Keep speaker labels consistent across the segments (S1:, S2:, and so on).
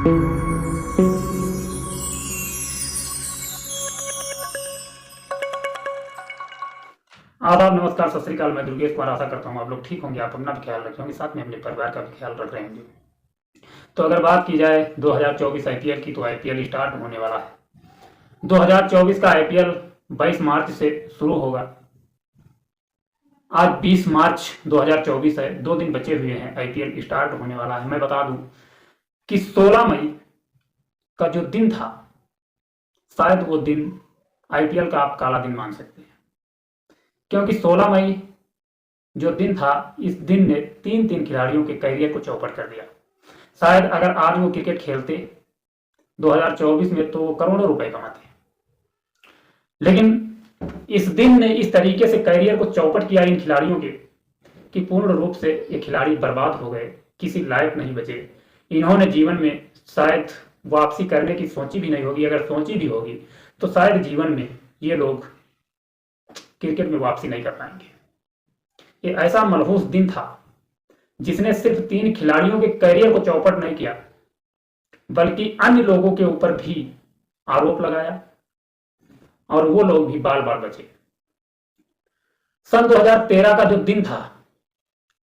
S1: आदाब, नमस्कार, सत श्री अकाल। मैं दुर्गेश कुमार। आशा करता हूँ आप लोग ठीक होंगे, आप अपना भी ख्याल रखे होंगे, साथ में अपने परिवार का भी ख्याल रख रहे होंगे। तो अगर बात की जाए 2024 आईपीएल की, तो आईपीएल स्टार्ट होने वाला है। 2024 का आईपीएल 22 मार्च से शुरू होगा। आज 20 मार्च 2024 है, 2 दिन बचे हुए हैं, आईपीएल स्टार्ट होने वाला है। मैं बता दूं कि 16 मई का जो दिन था, शायद वो दिन आईपीएल का आप काला दिन मान सकते हैं, क्योंकि 16 मई जो दिन था, इस दिन ने 3 खिलाड़ियों के करियर को चौपट कर दिया। शायद अगर आज वो क्रिकेट खेलते 2024 में, तो वो करोड़ों रुपए कमाते। लेकिन इस दिन ने इस तरीके से करियर को चौपट किया इन खिलाड़ियों के, कि पूर्ण रूप से ये खिलाड़ी बर्बाद हो गए, किसी लायक नहीं बचे। इन्होंने जीवन में शायद वापसी करने की सोची भी नहीं होगी, अगर सोची भी होगी तो शायद जीवन में ये लोग क्रिकेट में वापसी नहीं कर पाएंगे। ये ऐसा मनहूस दिन था जिसने सिर्फ 3 खिलाड़ियों के करियर को चौपट नहीं किया, बल्कि अन्य लोगों के ऊपर भी आरोप लगाया, और वो लोग भी बाल बाल बचे। सन 2013 का जो दिन था,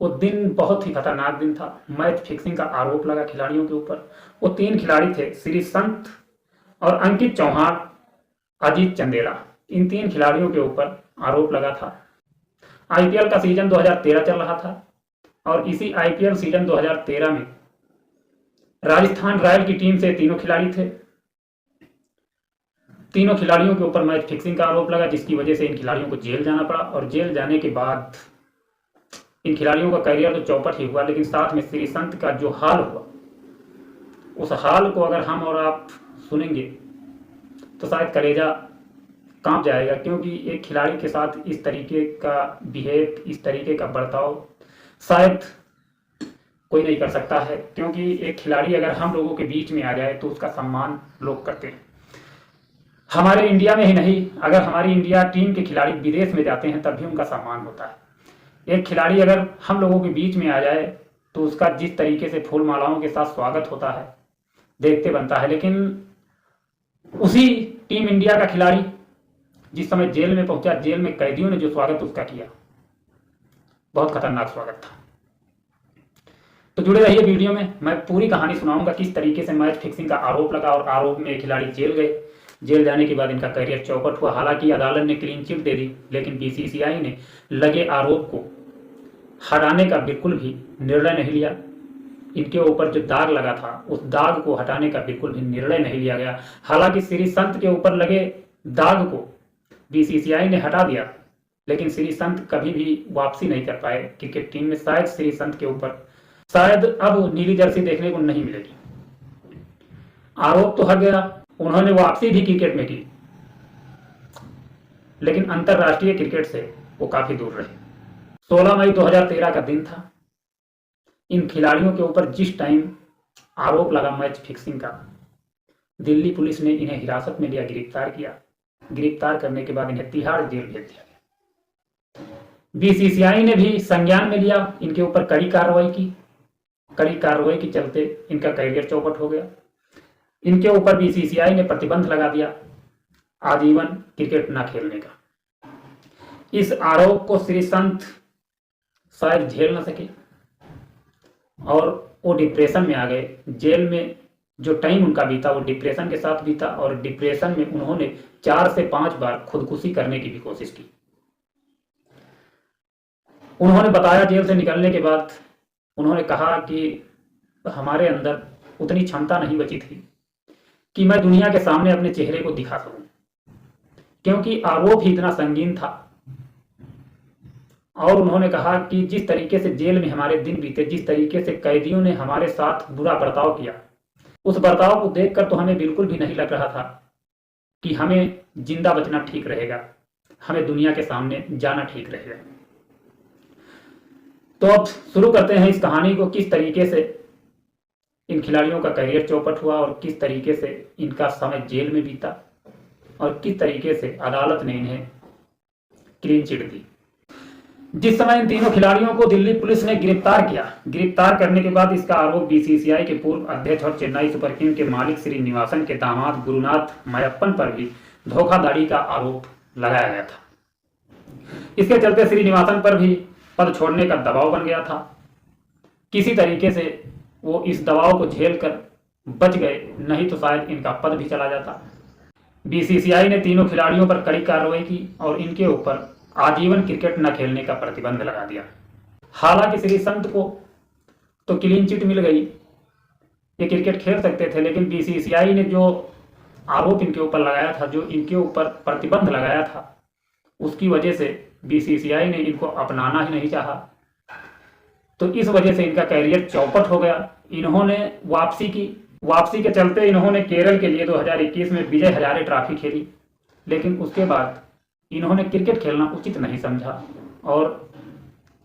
S1: वो दिन बहुत ही खतरनाक दिन था। मैच फिक्सिंग का आरोप लगा खिलाड़ियों के ऊपर। वो 3 खिलाड़ी थे, श्रीसंत और अंकित चौहान, अजीत चंदेला। इन 3 खिलाड़ियों के ऊपर आरोप लगा था। आईपीएल का सीजन 2013 चल रहा था, और इसी आईपीएल सीजन 2013 में राजस्थान रॉयल की टीम से 3 खिलाड़ी थे। 3 खिलाड़ियों के ऊपर मैच फिक्सिंग का आरोप लगा, जिसकी वजह से इन खिलाड़ियों को जेल जाना पड़ा। और जेल जाने के बाद इन खिलाड़ियों का करियर तो चौपट ही हुआ, लेकिन साथ में श्रीसंत का जो हाल हुआ, उस हाल को अगर हम और आप सुनेंगे तो शायद कलेजा कांप जाएगा। क्योंकि एक खिलाड़ी के साथ इस तरीके का बिहेव, इस तरीके का बर्ताव शायद कोई नहीं कर सकता है। क्योंकि एक खिलाड़ी अगर हम लोगों के बीच में आ जाए तो उसका सम्मान लोग करते हैं। हमारे इंडिया में ही नहीं, अगर हमारी इंडिया टीम के खिलाड़ी विदेश में जाते हैं तब भी उनका सम्मान होता है। एक खिलाड़ी अगर हम लोगों के बीच में आ जाए तो उसका जिस तरीके से फूल मालाओं के साथ स्वागत होता है, देखते बनता है। लेकिन उसी टीम इंडिया का खिलाड़ी जिस समय जेल में पहुंचा, जेल में कैदियों ने जो स्वागत उसका किया, बहुत खतरनाक स्वागत था। तो जुड़े रहिए वीडियो में, मैं पूरी कहानी सुनाऊंगा किस तरीके से मैच फिक्सिंग का आरोप लगा, और आरोप में खिलाड़ी जेल गए। जेल जाने के बाद इनका करियर चौपट हुआ। हालांकि अदालत ने क्लीन चिट दे दी, लेकिन बीसीसीआई ने लगे आरोप को हटाने का बिल्कुल भी निर्णय नहीं लिया। इनके ऊपर जो दाग लगा था, उस दाग को हटाने का बिल्कुल भी निर्णय नहीं लिया गया। हालांकि श्रीसंत के ऊपर लगे दाग को बीसीसीआई ने हटा दिया, लेकिन श्रीसंत कभी भी वापसी नहीं कर पाए क्रिकेट टीम में। शायद श्रीसंत के ऊपर शायद अब नीली जर्सी देखने को नहीं मिलेगी। आरोप तो हट गया, उन्होंने वापसी भी क्रिकेट में की, लेकिन अंतरराष्ट्रीय क्रिकेट से वो काफी दूर रहे। 16 मई 2013 का दिन था। इन खिलाड़ियों के ऊपर जिस टाइम आरोप लगा मैच फिक्सिंग का, दिल्ली पुलिस ने इन्हें हिरासत में लिया, गिरफ्तार किया। गिरफ्तार करने के बाद इन्हें तिहाड़ जेल भेज दिया गया। बीसीसीआई ने भी संज्ञान में लिया, इनके ऊपर कड़ी कार्रवाई की। कड़ी कार्रवाई के चलते इनका करियर चौपट हो गया। इनके ऊपर बीसीसीआई ने प्रतिबंध लगा दिया, आजीवन क्रिकेट न खेलने का। इस आरोप को श्रीसंत शायद झेल न सके और वो डिप्रेशन में आ गए। जेल में जो टाइम उनका बीता, वो डिप्रेशन के साथ बीता, और डिप्रेशन में उन्होंने 4 से 5 बार खुदकुशी करने की भी कोशिश की। उन्होंने बताया, जेल से निकलने के बाद उन्होंने कहा कि हमारे अंदर उतनी क्षमता नहीं बची थी कि मैं दुनिया के सामने अपने चेहरे को दिखा सकूं, क्योंकि आरोप ही इतना संगीन था। और उन्होंने कहा कि जिस तरीके से जेल में हमारे दिन बीते, जिस तरीके से कैदियों ने हमारे साथ बुरा बर्ताव किया, उस बर्ताव को देखकर तो हमें बिल्कुल भी नहीं लग रहा था कि हमें जिंदा बचना ठीक रहेगा, हमें दुनिया के सामने जाना ठीक रहेगा। तो अब शुरू करते हैं इस कहानी को, किस तरीके से इन खिलाड़ियों का करियर चौपट हुआ, और किस तरीके से इनका समय जेल में बीता, और किस तरीके से अदालत ने इन्हें क्लीन चिट दी। जिस समय इन तीनों खिलाड़ियों को दिल्ली पुलिस ने गिरफ्तार करने के बाद इसका आरोप बीसीसीआई के पूर्व अध्यक्ष और चेन्नई सुपर किंग के मालिक श्रीनिवासन के दामाद गुरुनाथ मयप्पन पर भी धोखाधड़ी का आरोप लगाया गया था। इसके चलते श्रीनिवासन पर भी पद छोड़ने का दबाव बन गया था। किसी तरीके से वो इस दबाव को झेल कर बच गए, नहीं तो शायद इनका पद भी चला जाता। बीसीसीआई ने तीनों खिलाड़ियों पर कड़ी कार्रवाई की और इनके ऊपर आजीवन क्रिकेट न खेलने का प्रतिबंध लगा दिया। हालांकि श्रीसंत को तो क्लीन चिट मिल गई, ये क्रिकेट खेल सकते थे, लेकिन बीसीसीआई ने जो आरोप इनके ऊपर लगाया था, जो इनके ऊपर प्रतिबंध लगाया था, उसकी वजह से बीसीसीआई ने इनको अपनाना ही नहीं चाहा। तो इस वजह से इनका कैरियर चौपट हो गया। इन्होंने वापसी के चलते इन्होंने केरल के लिए 2021 में विजय हजारे ट्रॉफी खेली, लेकिन उसके बाद इन्होंने क्रिकेट खेलना उचित नहीं समझा और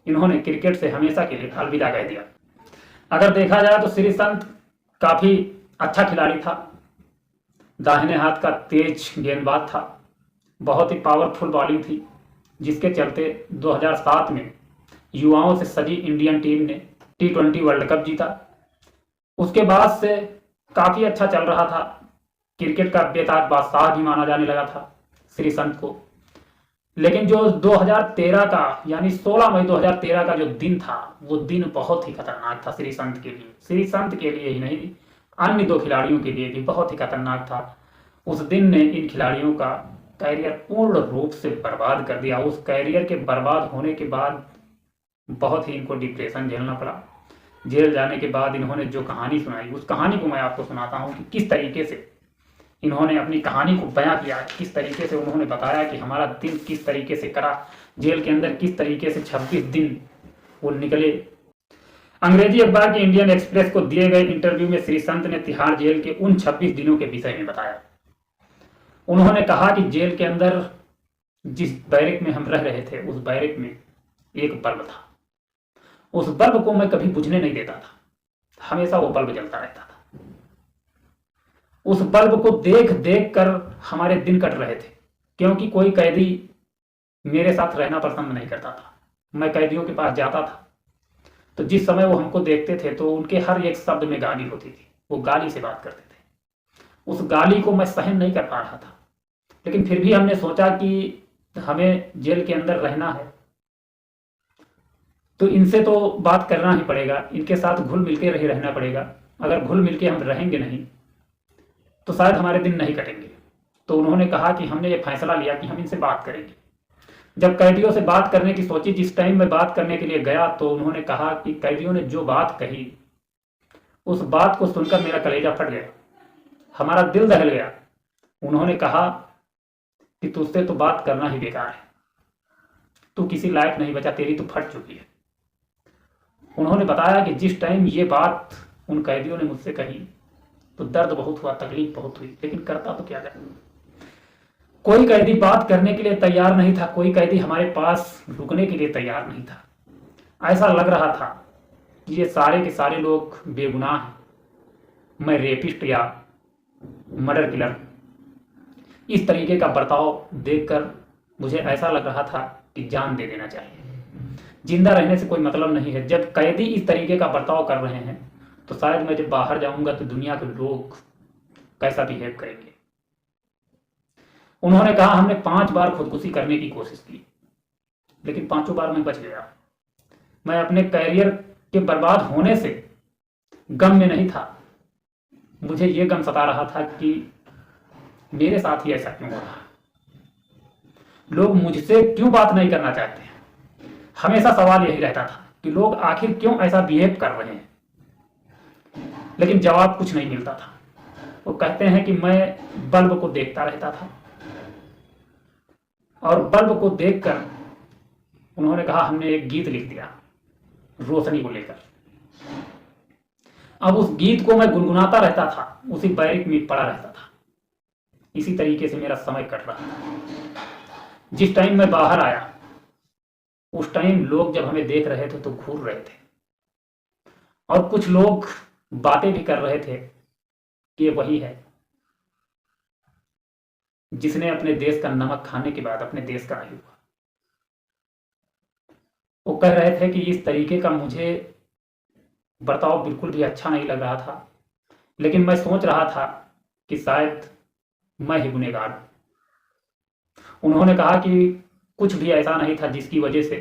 S1: इन्होंने क्रिकेट से हमेशा के लिए अलविदा कह दिया। अगर देखा जाए तो श्रीसंत काफ़ी अच्छा खिलाड़ी था, दाहिने हाथ का तेज गेंदबाज था, बहुत ही पावरफुल बॉलिंग थी, जिसके चलते 2007 में युवाओं से सजी इंडियन टीम ने T20 वर्ल्ड कप जीता। उसके बाद से काफ़ी अच्छा चल रहा था, क्रिकेट का बेताज बादशाह भी माना जाने लगा था श्रीसंत को। लेकिन जो 2013 का यानी 16 मई 2013 का जो दिन था, वो दिन बहुत ही खतरनाक था श्रीसंत के लिए ही नहीं, अन्य दो खिलाड़ियों के लिए भी बहुत ही खतरनाक था। उस दिन ने इन खिलाड़ियों का कैरियर पूर्ण रूप से बर्बाद कर दिया। उस कैरियर के बर्बाद होने के बाद बहुत ही इनको डिप्रेशन झेलना पड़ा। जेल जाने के बाद इन्होंने जो कहानी सुनाई, उस कहानी को मैं आपको सुनाता हूँ कि किस तरीके से इन्होंने अपनी कहानी को बयां किया, किस तरीके से उन्होंने बताया कि हमारा दिन किस तरीके से करा, जेल के अंदर किस तरीके से 26 दिन वो निकले। अंग्रेजी अखबार के इंडियन एक्सप्रेस को दिए गए इंटरव्यू में श्रीसंत ने तिहाड़ जेल के उन 26 दिनों के विषय में बताया। उन्होंने कहा कि जेल के अंदर जिस बैरक में हम रह रहे थे, उस बैरक में एक बल्ब था। उस बल्ब को मैं कभी बुझने नहीं देता था, हमेशा वो बल्ब जलता रहता था। उस बल्ब को देख देख कर हमारे दिन कट रहे थे, क्योंकि कोई कैदी मेरे साथ रहना पसंद नहीं करता था। मैं कैदियों के पास जाता था तो जिस समय वो हमको देखते थे तो उनके हर एक शब्द में गाली होती थी, वो गाली से बात करते थे। उस गाली को मैं सहन नहीं कर पा रहा था, लेकिन फिर भी हमने सोचा कि हमें जेल के अंदर रहना है तो इनसे तो बात करना ही पड़ेगा, इनके साथ घुल मिल के रहना पड़ेगा। अगर घुल मिल के हम रहेंगे नहीं तो शायद हमारे दिन नहीं कटेंगे। तो उन्होंने कहा कि हमने ये फैसला लिया कि हम इनसे बात करेंगे। जब कैदियों से बात करने की सोची, जिस टाइम मैं बात करने के लिए गया, तो उन्होंने कहा कि कैदियों ने जो बात कही, उस बात को सुनकर मेरा कलेजा फट गया, हमारा दिल दहल गया। उन्होंने कहा कि तुझसे तो बात करना ही बेकार है, तू किसी लायक नहीं बचा, तेरी तो फट चुकी है। उन्होंने बताया कि जिस टाइम ये बात उन कैदियों ने मुझसे कही तो दर्द बहुत हुआ, तकलीफ बहुत हुई, लेकिन करता तो क्या करें। कोई कैदी बात करने के लिए तैयार नहीं था, कोई कैदी हमारे पास रुकने के लिए तैयार नहीं था। ऐसा लग रहा था कि ये सारे के सारे लोग बेगुनाह हैं, मैं रेपिस्ट या मर्डर किलर। इस तरीके का बर्ताव देखकर मुझे ऐसा लग रहा था कि जान दे देना चाहिए, जिंदा रहने से कोई मतलब नहीं है। जब कैदी इस तरीके का बर्ताव कर रहे हैं तो शायद मैं जब बाहर जाऊंगा तो दुनिया के लोग कैसा बिहेव करेंगे। उन्होंने कहा हमने 5 बार खुदकुशी करने की कोशिश की, लेकिन 5 बार मैं बच गया। मैं अपने कैरियर के बर्बाद होने से गम में नहीं था, मुझे ये गम सता रहा था कि मेरे साथ ही ऐसा क्यों हो रहा, लोग मुझसे क्यों बात नहीं करना चाहते हैं। हमेशा सवाल यही रहता था कि लोग आखिर क्यों ऐसा बिहेव कर रहे हैं, लेकिन जवाब कुछ नहीं मिलता था। वो कहते हैं कि मैं बल्ब को देखता रहता था और बल्ब को देखकर उन्होंने कहा हमने एक गीत लिख दिया रोशनी को लेकर। अब उस गीत को मैं गुनगुनाता रहता था, उसी बैरक में पड़ा रहता था। इसी तरीके से मेरा समय कट रहा था। जिस टाइम मैं बाहर आया उस टाइम लोग जब हमें देख रहे थे तो घूर रहे थे और कुछ लोग बातें भी कर रहे थे कि ये वही है जिसने अपने देश का नमक खाने के बाद अपने देश का नहीं हुआ। वो कह रहे थे कि इस तरीके का मुझे बर्ताव बिल्कुल भी अच्छा नहीं लग रहा था, लेकिन मैं सोच रहा था कि शायद मैं ही गुनहगार हूं। उन्होंने कहा कि कुछ भी ऐसा नहीं था जिसकी वजह से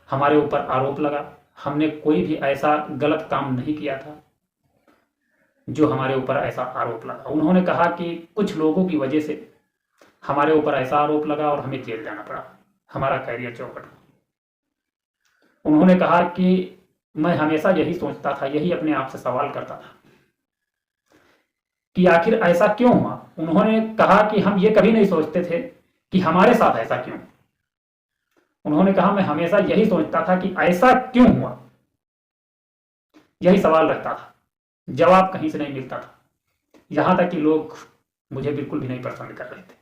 S1: हमारे ऊपर आरोप लगा। हमने कोई भी ऐसा गलत काम नहीं किया था जो हमारे ऊपर ऐसा आरोप लगा। उन्होंने कहा कि कुछ लोगों की वजह से हमारे ऊपर ऐसा आरोप लगा और हमें जेल जाना पड़ा, हमारा कैरियर चौपट हुआ। उन्होंने कहा कि मैं हमेशा यही सोचता था, यही अपने आप से सवाल करता था कि आखिर ऐसा क्यों हुआ। उन्होंने कहा कि हम ये कभी नहीं सोचते थे कि हमारे साथ ऐसा क्यों। उन्होंने कहा मैं हमेशा यही सोचता था कि ऐसा क्यों हुआ, यही सवाल रखता था, जवाब कहीं से नहीं मिलता था। यहां तक कि लोग मुझे बिल्कुल भी नहीं पसंद कर रहे थे।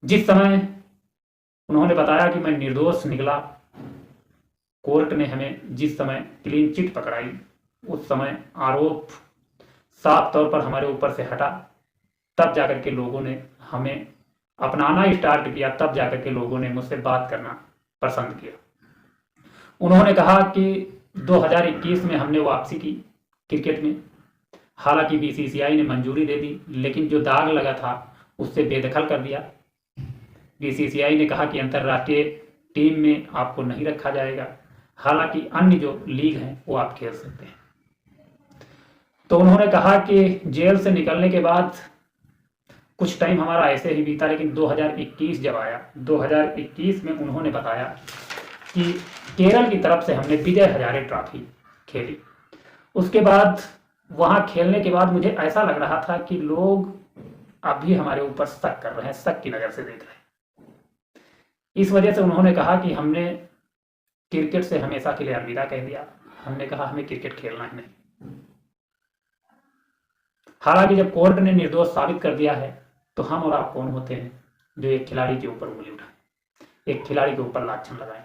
S1: जिस समय उन्होंने बताया कि मैं निर्दोष निकला, कोर्ट ने हमें जिस समय क्लीन चिट पकड़ाई, उस समय आरोप साफ तौर पर हमारे ऊपर से हटा, तब जाकर के लोगों ने हमें अपनाना स्टार्ट किया, तब जाकर के लोगों ने मुझसे बात करना पसंद किया। उन्होंने कहा कि 2021 में हमने वापसी की क्रिकेट में। हालांकि बीसीसीआई ने मंजूरी दे दी, लेकिन जो दाग लगा था उससे बेदखल कर दिया। बीसीसीआई ने कहा कि अंतर्राष्ट्रीय टीम में आपको नहीं रखा जाएगा, हालांकि अन्य जो लीग हैं वो आप खेल सकते हैं। तो उन्होंने कहा कि जेल से निकलने के बाद कुछ टाइम हमारा ऐसे ही बीता, लेकिन 2021 जब आया, 2021 में उन्होंने बताया कि केरल की तरफ से हमने विजय हजारे ट्रॉफी खेली। उसके बाद वहां खेलने के बाद मुझे ऐसा लग रहा था कि लोग अब भी हमारे ऊपर शक कर रहे हैं, शक की नज़र से देख रहे हैं। इस वजह से उन्होंने कहा कि हमने क्रिकेट से हमेशा के लिए अलविदा कह दिया। हमने कहा हमें क्रिकेट खेलना ही नहीं। हालांकि जब कोर्ट ने निर्दोष साबित कर दिया है, तो हम और आप कौन होते हैं जो एक खिलाड़ी के ऊपर उंगली उठाएं, एक खिलाड़ी के ऊपर लाछन लगाएं।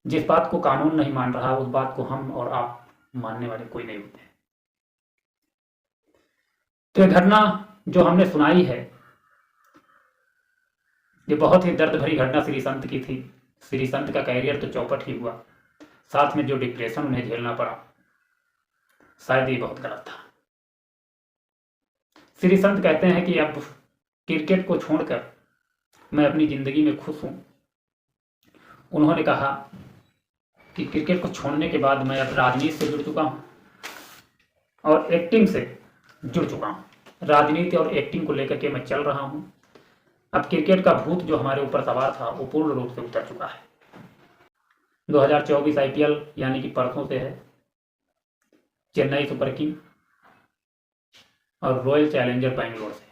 S1: जिस बात को कानून नहीं मान रहा, उस बात को हम और आप मानने वाले कोई नहीं होते। तो यह घटना जो हमने सुनाई है, ये बहुत ही दर्द भरी घटना श्री संत की थी। श्री संत का कैरियर तो चौपट ही हुआ, साथ में जो डिप्रेशन उन्हें झेलना पड़ा, शायद ये बहुत गलत था। श्री संत कहते हैं कि अब क्रिकेट को छोड़कर मैं अपनी जिंदगी में खुश हूं। उन्होंने कहा कि क्रिकेट को छोड़ने के बाद मैं अब राजनीति से जुड़ चुका हूं और एक्टिंग से जुड़ चुका हूं। राजनीति और एक्टिंग को लेकर के मैं चल रहा हूं। अब क्रिकेट का भूत जो हमारे ऊपर सवार था वो पूर्ण रूप से उतर चुका है। 2024 आईपीएल यानी कि परसों से है। चेन्नई सुपर किंग और रॉयल चैलेंजर बैंगलोर से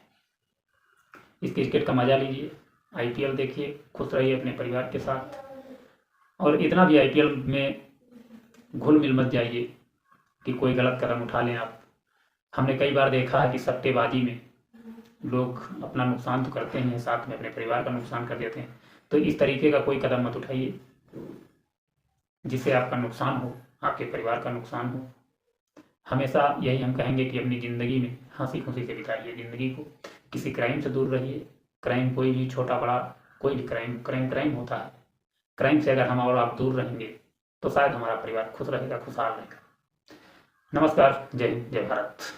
S1: इस क्रिकेट का मजा लीजिए, आईपीएल देखिए, खुश रहिए अपने परिवार के साथ। और इतना भी आईपीएल में घुल मिल मत जाइए कि कोई गलत कदम उठा लें आप। हमने कई बार देखा है कि सट्टेबाजी में लोग अपना नुकसान तो करते हैं, साथ में अपने परिवार का नुकसान कर देते हैं। तो इस तरीके का कोई कदम मत उठाइए जिससे आपका नुकसान हो, आपके परिवार का नुकसान हो। हमेशा यही हम कहेंगे कि अपनी ज़िंदगी में हंसी खुशी से बिताइए ज़िंदगी को, किसी क्राइम से दूर रहिए। क्राइम कोई भी छोटा बड़ा कोई भी क्राइम होता है। क्राइम से अगर हम और आप दूर रहेंगे तो शायद हमारा परिवार खुश रहेगा, खुशहाल रहेगा। नमस्कार, जय हिंद, जय भारत।